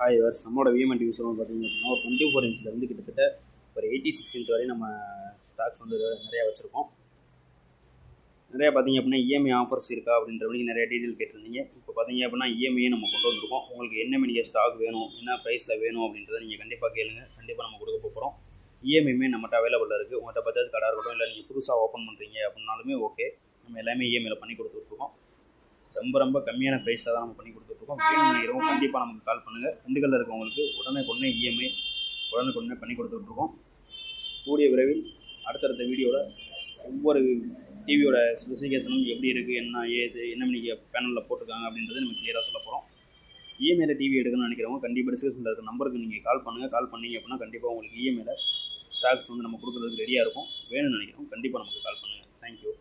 Hi verse நம்மளோட விஎம்என் TV ஷோன்னு பார்த்தீங்க அப்படின்னா ஒரு 24 இன்ச்சில் கிட்டத்தட்ட ஒரு 86 இன்ச் வரையும் நம்ம ஸ்டாக்ஸ் நிறையா வச்சுருக்கோம். நிறையா பார்த்தீங்க அப்படின்னா இஎம்ஐ ஆஃபர்ஸ் இருக்கா அப்படின்ற மாதிரி நிறைய டீட்டெயில் கேட்டிருந்தீங்க. இப்போ பார்த்தீங்க அப்படின்னா இஎம்ஐயை நம்ம கொண்டு வந்திருக்கோம். உங்களுக்கு என்ன நீங்கள் ஸ்டாக் வேணும், என்ன ப்ரைஸில் வேணும் அப்படின்றத நீங்கள் கண்டிப்பாக கேளுங்க. கண்டிப்பாக நம்ம கொடுக்க போகிறோம். இஎம்ஐயுமே நம்மகிட்ட அவைலபிளாக இருக்குது. உங்கள்கிட்ட பஜாஜ் கார்டாக இருக்கட்டும், இல்லை நீங்கள் புதுசாக ஓப்பன் பண்ணுறீங்க அப்படின்னாலுமே ஓகே, நம்ம எல்லாமே இஎம்ஐயில் பண்ணி கொடுத்துட்ருக்கோம். ரொம்ப கம்மியான ப்ரைஸில் தான் நம்ம பண்ணி கொடுத்துட்ருக்கோம். வேணும் நினைக்கிறோம் கண்டிப்பாக நமக்கு கால் பண்ணுங்கள். திண்டுக்கல்லில் இருக்கவங்களுக்கு உடனே இஎம்ஐ பண்ணி கொடுத்துட்ருக்கோம். கூடிய விரைவில் அடுத்தடுத்த வீடியோவில் ஒவ்வொரு டிவியோட ஸ்பெசிஃபிகேஷனும் எப்படி இருக்குது, என்ன ஏது, என்ன நீங்கள் பேனலில் போட்டிருக்காங்க அப்படின்றத நம்ம கிளியராக சொல்ல போகிறோம். இஎம்ஐயில் டிவி எடுக்கணும்னு நினைக்கிறவங்க கண்டிப்பாக டிஸ்கிரிப்ஷனில் இருக்க நம்பருக்கு நீங்கள் கால் பண்ணுங்கள். கால் பண்ணிங்க அப்படின்னா கண்டிப்பாக உங்களுக்கு இஎம்ஐயில் ஸ்டாக்ஸ் நம்ம கொடுக்குறதுக்கு ரெடியாக இருக்கும். வேணும்னு நினைக்கிறோம் கண்டிப்பாக நமக்கு கால் பண்ணுங்கள். தேங்க்யூ.